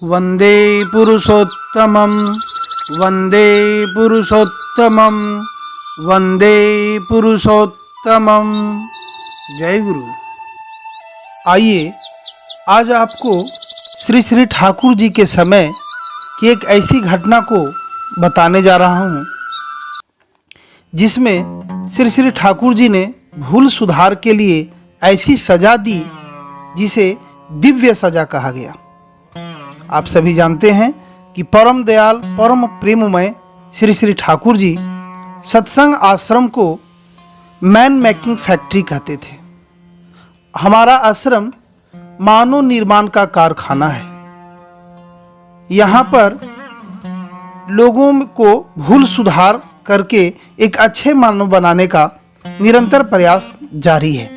वंदे पुरुषोत्तमं वंदे पुरुषोत्तमं वंदे पुरुषोत्तमं। जय गुरु। आइए आज आपको श्री श्री ठाकुर जी के समय की एक ऐसी घटना को बताने जा रहा हूँ जिसमें श्री श्री ठाकुर जी ने भूल सुधार के लिए ऐसी सजा दी जिसे दिव्य सजा कहा गया। आप सभी जानते हैं कि परम दयाल परम प्रेममय श्री श्री ठाकुर जी सत्संग आश्रम को मैन मेकिंग फैक्ट्री कहते थे। हमारा आश्रम मानव निर्माण का कारखाना है। यहाँ पर लोगों को भूल सुधार करके एक अच्छे मानव बनाने का निरंतर प्रयास जारी है।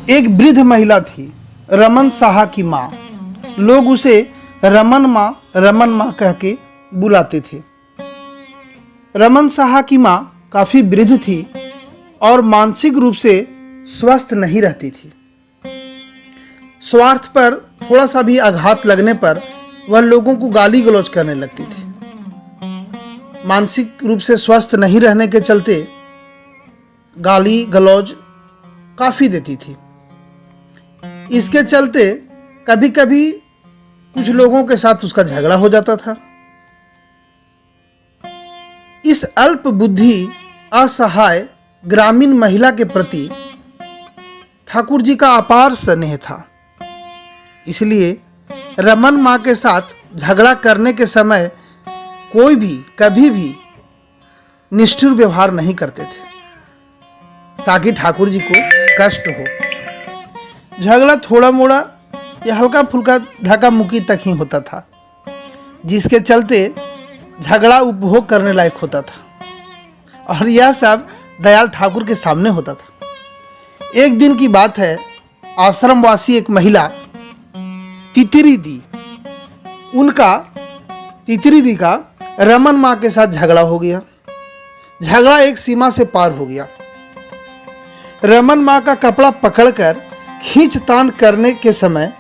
एक वृद्ध महिला थी, रमन साहा की माँ। लोग उसे रमन माँ कह के बुलाते थे। रमन साहा की माँ काफ़ी वृद्ध थी और मानसिक रूप से स्वस्थ नहीं रहती थी। स्वार्थ पर थोड़ा सा भी आघात लगने पर वह लोगों को गाली गलौज करने लगती थी। मानसिक रूप से स्वस्थ नहीं रहने के चलते गाली गलौज काफ़ी देती थी। इसके चलते कभी कभी कुछ लोगों के साथ उसका झगड़ा हो जाता था। इस अल्प बुद्धि असहाय ग्रामीण महिला के प्रति ठाकुर जी का अपार स्नेह था। इसलिए रमन माँ के साथ झगड़ा करने के समय कोई भी कभी भी निष्ठुर व्यवहार नहीं करते थे ताकि ठाकुर जी को कष्ट हो। झगड़ा थोड़ा मोड़ा या हल्का फुल्का धक्का मुक्की तक ही होता था, जिसके चलते झगड़ा उपभोग करने लायक होता था और यह सब दयाल ठाकुर के सामने होता था। एक दिन की बात है, आश्रमवासी एक महिला तितरी दी, उनका तितरी दी का रमन माँ के साथ झगड़ा हो गया। झगड़ा एक सीमा से पार हो गया। रमन माँ का कपड़ा पकड़कर खींचतान करने के समय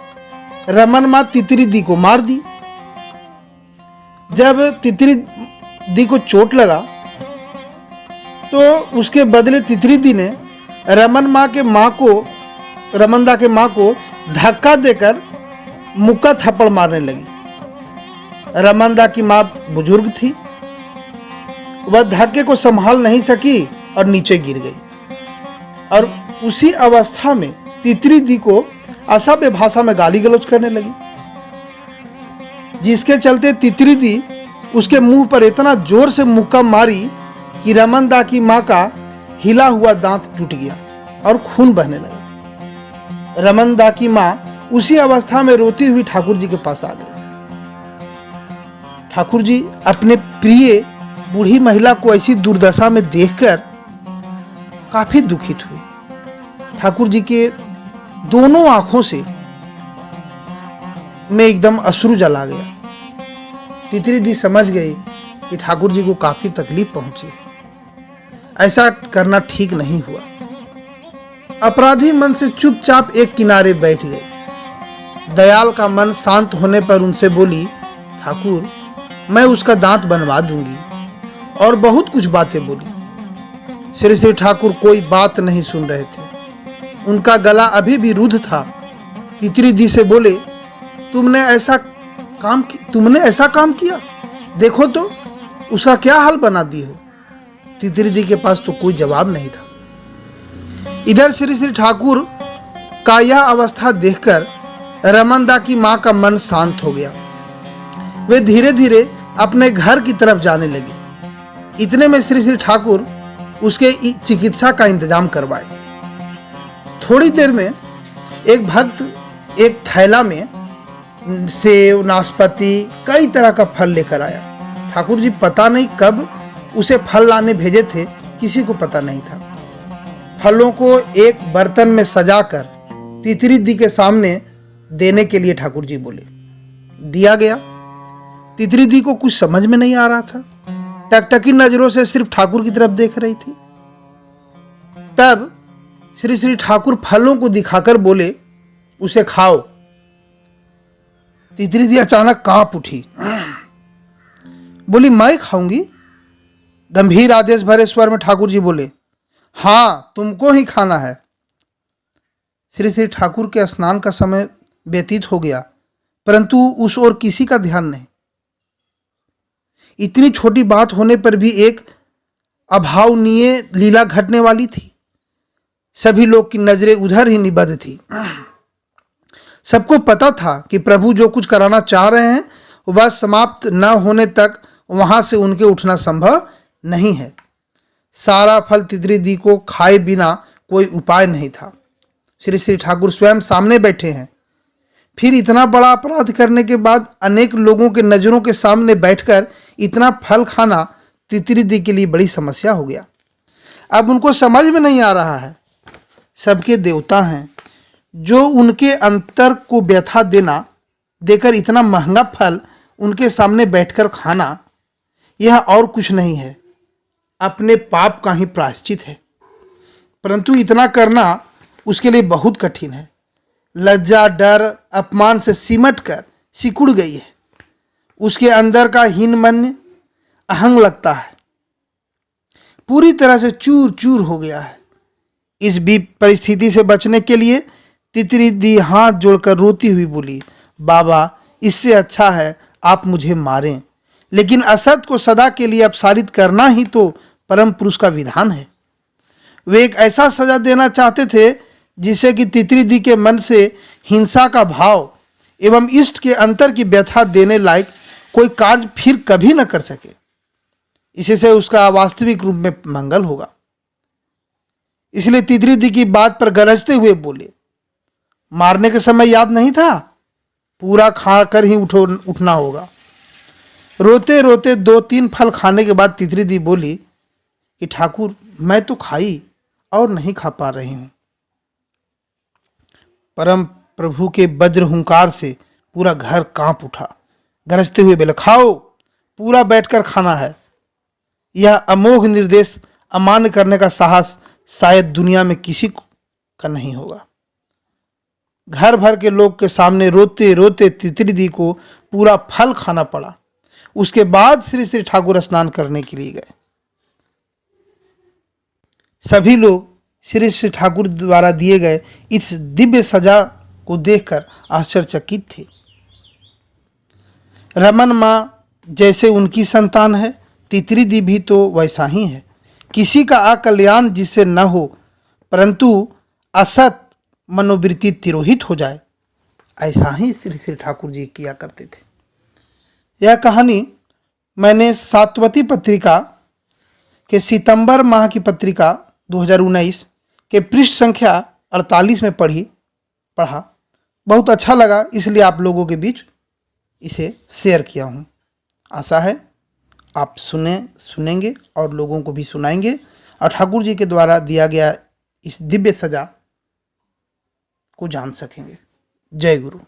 रमन माँ तितरी दी को मार दी। जब तितरी दी को चोट लगा तो उसके बदले तितरी दी ने रमन दा के माँ को धक्का देकर मुक्का थप्पड़ मारने लगी। रमन दा की माँ बुजुर्ग थी, वह धक्के को संभाल नहीं सकी और नीचे गिर गई और उसी अवस्था में तितरी दी को असभ्य भाषा में गाली गलौज करने लगी, जिसके चलते तितरी दी उसके मुंह पर इतना जोर से मुक्का मारी कि रमन दा की माँ का हिला हुआ दांत टूट गया और खून बहने लगा। रमन दा की माँ उसी अवस्था में रोती हुई ठाकुर जी के पास आ गई। ठाकुर जी अपने प्रिय बूढ़ी महिला को ऐसी दुर्दशा में देखकर काफी दुखित हुए। ठाकुर जी के दोनों आंखों से में एकदम अश्रु जला गया। तितरी दी समझ गई कि ठाकुर जी को काफी तकलीफ पहुंची। ऐसा करना ठीक नहीं हुआ। अपराधी मन से चुपचाप एक किनारे बैठ गई। दयाल का मन शांत होने पर उनसे बोली, ठाकुर मैं उसका दांत बनवा दूंगी, और बहुत कुछ बातें बोली। श्री श्री ठाकुर कोई बात नहीं सुन रहे थे। उनका गला अभी भी रुद्ध था। तितरी दी से बोले, तुमने ऐसा काम किया, देखो तो उसका क्या हाल बना दी हो। तितरी दी के पास तो कोई जवाब नहीं था। इधर श्री श्री ठाकुर का यह अवस्था देखकर रमन दा की माँ का मन शांत हो गया। वे धीरे धीरे अपने घर की तरफ जाने लगी। इतने में श्री श्री ठाकुर उसके चिकित्सा का इंतजाम करवाए। थोड़ी देर में एक भक्त एक थैला में सेव, नाशपाती, कई तरह का फल लेकर आया। ठाकुर जी पता नहीं कब उसे फल लाने भेजे थे, किसी को पता नहीं था। फलों को एक बर्तन में सजाकर तितरी दी के सामने देने के लिए ठाकुर जी बोले। दिया गया। तितरी दी को कुछ समझ में नहीं आ रहा था। टकटकी नजरों से सिर्फ ठाकुर की तरफ देख रही थी। तब श्री श्री ठाकुर फलों को दिखाकर बोले, उसे खाओ, तितली दी अचानक कांप उठी, बोली मैं खाऊंगी? गंभीर आदेश भरे स्वर में ठाकुर जी बोले, हाँ तुमको ही खाना है। श्री श्री ठाकुर के स्नान का समय व्यतीत हो गया, परंतु उस ओर किसी का ध्यान नहीं। इतनी छोटी बात होने पर भी एक अभावनीय लीला घटने वाली थी। सभी लोग की नजरें उधर ही निबद्ध थी। सबको पता था कि प्रभु जो कुछ कराना चाह रहे हैं वह समाप्त न होने तक वहां से उनके उठना संभव नहीं है। सारा फल तितली दी को खाए बिना कोई उपाय नहीं था। श्री श्री ठाकुर स्वयं सामने बैठे हैं, फिर इतना बड़ा अपराध करने के बाद अनेक लोगों के नजरों के सामने बैठकर इतना फल खाना तितली दी के लिए बड़ी समस्या हो गया। अब उनको समझ में नहीं आ रहा है, सबके देवता हैं जो उनके अंतर को व्यथा देकर इतना महंगा फल उनके सामने बैठकर खाना, यह और कुछ नहीं है, अपने पाप का ही प्रायश्चित है। परंतु इतना करना उसके लिए बहुत कठिन है। लज्जा, डर, अपमान से सिमट कर सिकुड़ गई है। उसके अंदर का हीन मन अहंग लगता है, पूरी तरह से चूर चूर हो गया है। इस परिस्थिति से बचने के लिए तितली दी हाथ जोड़कर रोती हुई बोली, बाबा इससे अच्छा है आप मुझे मारें, लेकिन असत को सदा के लिए अपसारित करना ही तो परम पुरुष का विधान है। वे एक ऐसा सजा देना चाहते थे जिससे कि तितली दी के मन से हिंसा का भाव एवं इष्ट के अंतर की व्यथा देने लायक कोई कार्य फिर कभी न कर सके। इसी से उसका वास्तविक रूप में मंगल होगा। इसलिए तितली दी की बात पर गरजते हुए बोले, मारने के समय याद नहीं था? पूरा खा कर ही उठना होगा। रोते रोते 2-3 फल खाने के बाद तितली दी बोली कि ठाकुर मैं तो खाई और नहीं खा पा रही हूं। परम प्रभु के वज्र हुंकार से पूरा घर कांप उठा। गरजते हुए बोले, खाओ, पूरा बैठकर खाना है। यह अमोघ निर्देश अमान्य करने का साहस शायद दुनिया में किसी का नहीं होगा। घर भर के लोग के सामने रोते रोते तितली दी को पूरा फल खाना पड़ा। उसके बाद श्री श्री ठाकुर स्नान करने के लिए गए। सभी लोग श्री श्री ठाकुर द्वारा दिए गए इस दिव्य सजा को देखकर आश्चर्यचकित थे। रमन माँ जैसे उनकी संतान है, तितली दी भी तो वैसा ही है। किसी का अकल्याण जिससे न हो, परंतु असत मनोवृत्ति तिरोहित हो जाए, ऐसा ही श्री श्री ठाकुर जी किया करते थे। यह कहानी मैंने सातवती पत्रिका के सितंबर माह की पत्रिका 2019 के पृष्ठ संख्या 48 में पढ़ा। बहुत अच्छा लगा, इसलिए आप लोगों के बीच इसे शेयर किया हूँ। आशा है आप सुनेंगे और लोगों को भी सुनाएंगे और ठाकुर जी के द्वारा दिया गया इस दिव्य सजा को जान सकेंगे। जय गुरु।